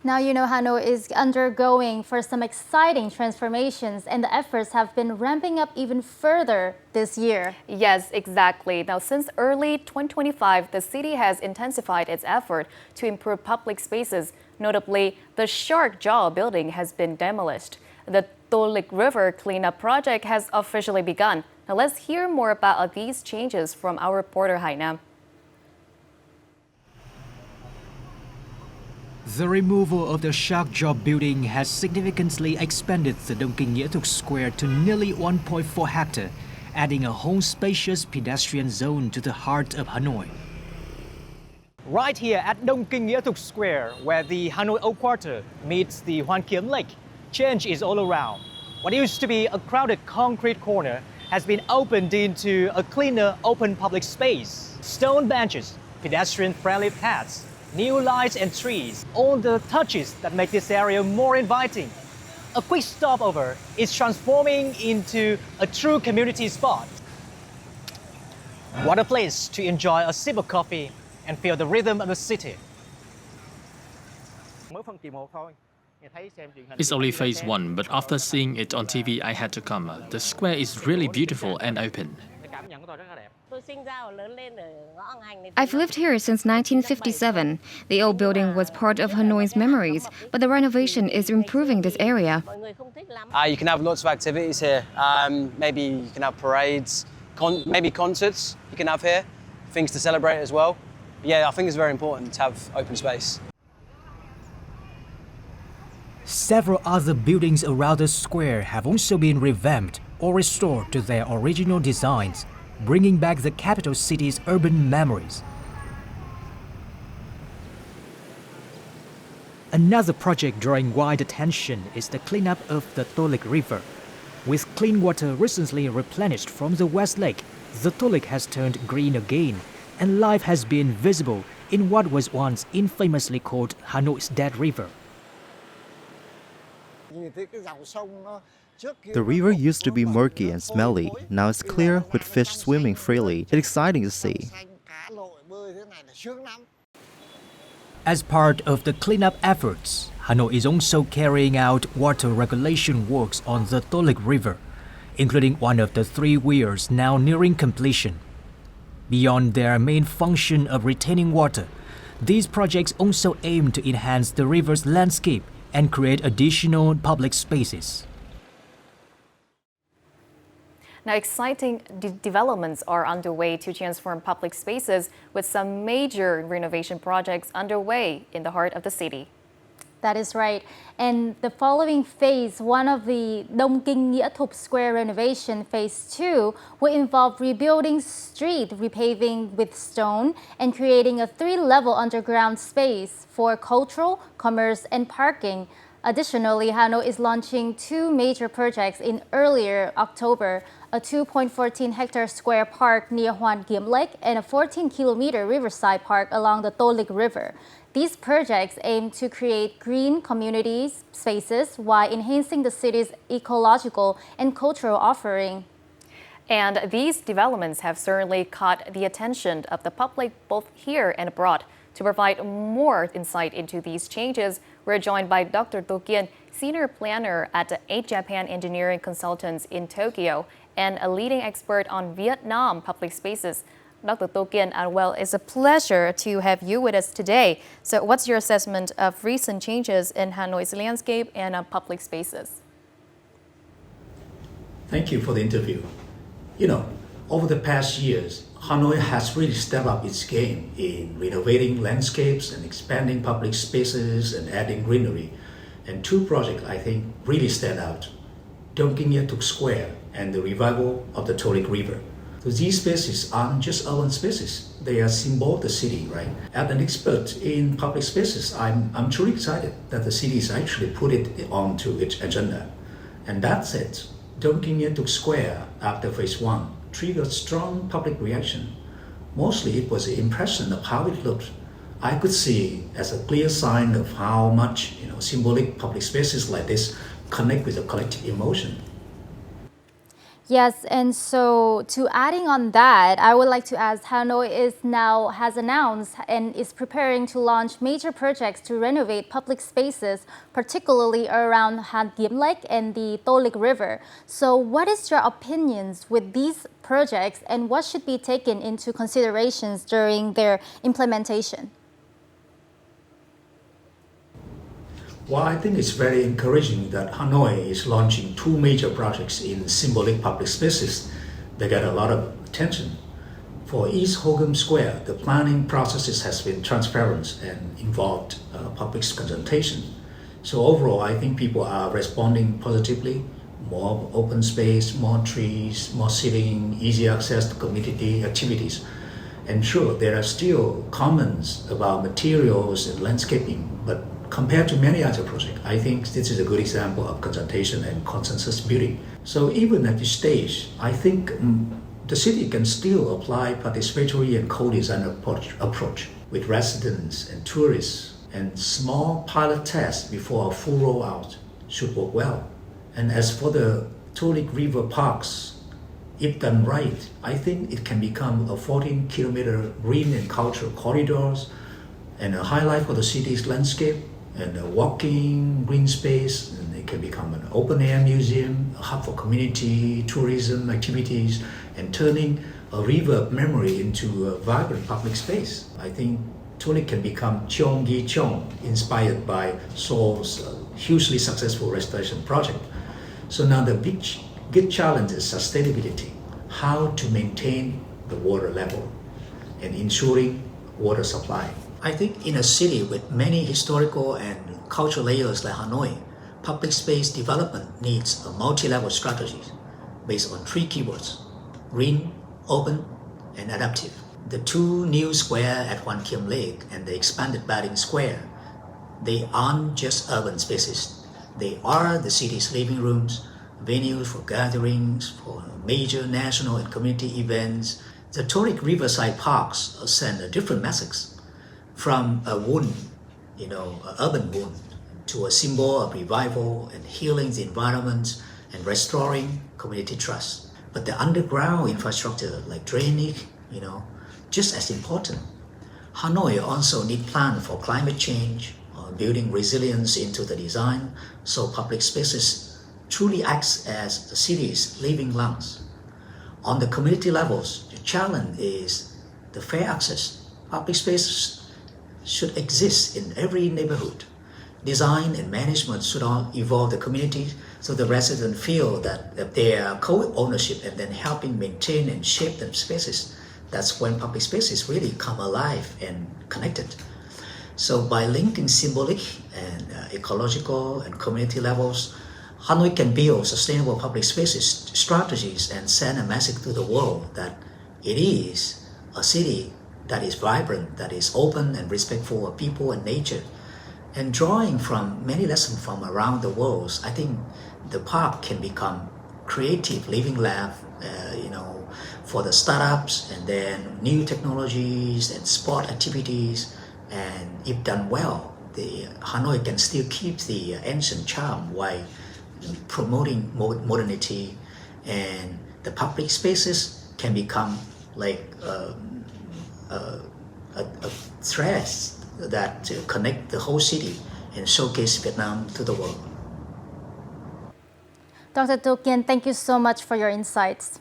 Now, Hanoi is undergoing for some exciting transformations, and the efforts have been ramping up even further this year. Yes, exactly. Now, since early 2025, the city has intensified its effort to improve public spaces. Notably, the Shark Jaw building has been demolished. The Tô Lịch River cleanup project has officially begun. Now, let's hear more about these changes from our reporter Hainam. The removal of the Shark Jaw building has significantly expanded the Kinh, Nghĩa, Thục square to nearly 1.4 hectares, adding a whole spacious pedestrian zone to the heart of Hanoi. Right here at Kinh, Nghĩa, Thục square, where the Hanoi Old Quarter meets the Hoàn Kiếm Lake, change is all around. What used to be a crowded concrete corner has been opened into a cleaner, open public space. Stone benches, pedestrian-friendly paths, new lights and trees, all the touches that make this area more inviting. A quick stopover is transforming into a true community spot. What a place to enjoy a sip of coffee and feel the rhythm of the city. It's only phase 1, but after seeing it on TV, I had to come. The square is really beautiful and open. I've lived here since 1957. The old building was part of Hanoi's memories, but the renovation is improving this area. You can have lots of activities here. Maybe you can have parades, maybe concerts you can have here, things to celebrate as well. But yeah, I think it's very important to have open space. Several other buildings around the square have also been revamped or restored to their original designs, bringing back the capital city's urban memories. Another project drawing wide attention is the cleanup of the Tô Lịch River. With clean water recently replenished from the West Lake, the Tô Lịch has turned green again, and life has been visible in what was once infamously called Hanoi's Dead River. The river used to be murky and smelly. Now it's clear with fish swimming freely. It's exciting to see. As part of the cleanup efforts, Hanoi is also carrying out water regulation works on the Tô Lịch River, including one of the 3 weirs now nearing completion. Beyond their main function of retaining water, these projects also aim to enhance the river's landscape and create additional public spaces. Now, exciting developments are underway to transform public spaces, with some major renovation projects underway in the heart of the city. That is right. And the following phase, one of the Đông, Kinh, Nghĩa, Thục square renovation, phase 2, will involve rebuilding street, repaving with stone, and creating a 3-level underground space for cultural, commerce, and parking. Additionally, Hanoi is launching 2 major projects in earlier October, a 2.14-hectare square park near Hoàn Kiếm Lake and a 14-kilometer riverside park along the Tô Lịch River. These projects aim to create green community spaces while enhancing the city's ecological and cultural offering. And these developments have certainly caught the attention of the public both here and abroad. To provide more insight into these changes, we're joined by Dr. Tô Kiên, Senior Planner at 8 Japan Engineering Consultants in Tokyo and a leading expert on Vietnam public spaces. Dr. Tô Kiên, well, it's a pleasure to have you with us today. So what's your assessment of recent changes in Hanoi's landscape and public spaces? Thank you for the interview. Over the past years, Hanoi has really stepped up its game in renovating landscapes and expanding public spaces and adding greenery. And 2 projects, I think, really stand out: Đông, Kinh, Nghĩa, Thục Square and the revival of the Tô Lịch River. So these spaces aren't just urban spaces; they are symbol of the city, right? As an expert in public spaces, I'm truly excited that the city has actually put it onto its agenda. And that's it. Đông, Kinh, Nghĩa, Thục Square, after phase 1, triggered strong public reaction. Mostly it was the impression of how it looked. I could see as a clear sign of how much symbolic public spaces like this connect with a collective emotion. Yes, and so to adding on that, I would like to ask, Hanoi has announced and is preparing to launch major projects to renovate public spaces, particularly around Hoàn Kiếm Lake and the Tô Lịch River. So what is your opinions with these projects and what should be taken into considerations during their implementation? Well, I think it's very encouraging that Hanoi is launching two major projects in symbolic public spaces that get a lot of attention. For East Hogum Square, the planning processes has been transparent and involved public consultation. So overall, I think people are responding positively. More open space, more trees, more seating, easy access to community activities. And sure, there are still comments about materials and landscaping, but compared to many other projects, I think this is a good example of consultation and consensus building. So even at this stage, I think the city can still apply participatory and co-design approach with residents and tourists, and small pilot tests before a full rollout should work well. And as for the Tô Lịch River parks, if done right, I think it can become a 14-kilometer green and cultural corridors and a highlight for the city's landscape and a walking green space, and it can become an open-air museum, a hub for community tourism activities, and turning a river memory into a vibrant public space. I think Tô Lịch can become Cheong Gi Cheong, inspired by Seoul's hugely successful restoration project. So now the big challenge is sustainability, how to maintain the water level and ensuring water supply. I think in a city with many historical and cultural layers like Hanoi, public space development needs a multi-level strategy based on three keywords: green, open, and adaptive. The two new squares at Hoàn Kiếm Lake and the expanded Batting Square, they aren't just urban spaces. They are the city's living rooms, venues for gatherings, for major national and community events. The Tô Lịch Riverside parks send a different message. From a wound, an urban wound, to a symbol of revival and healing the environment and restoring community trust. But the underground infrastructure like drainage, just as important. Hanoi also need plan for climate change, building resilience into the design, so public spaces truly acts as the city's living lungs. On the community levels, the challenge is the fair access. Public spaces should exist in every neighborhood. Design and management should all involve the community so the residents feel that they are co-ownership and then helping maintain and shape the spaces. That's when public spaces really come alive and connected. So by linking symbolic and ecological and community levels, Hanoi can build sustainable public spaces strategies and send a message to the world that it is a city that is vibrant, that is open and respectful of people and nature. And drawing from many lessons from around the world, I think the park can become creative living lab, for the startups and then new technologies and sport activities. And if done well, the Hanoi can still keep the ancient charm while promoting modernity, and the public spaces can become like a thread that connect the whole city and showcase Vietnam to the world. Dr. Do Kien, thank you so much for your insights.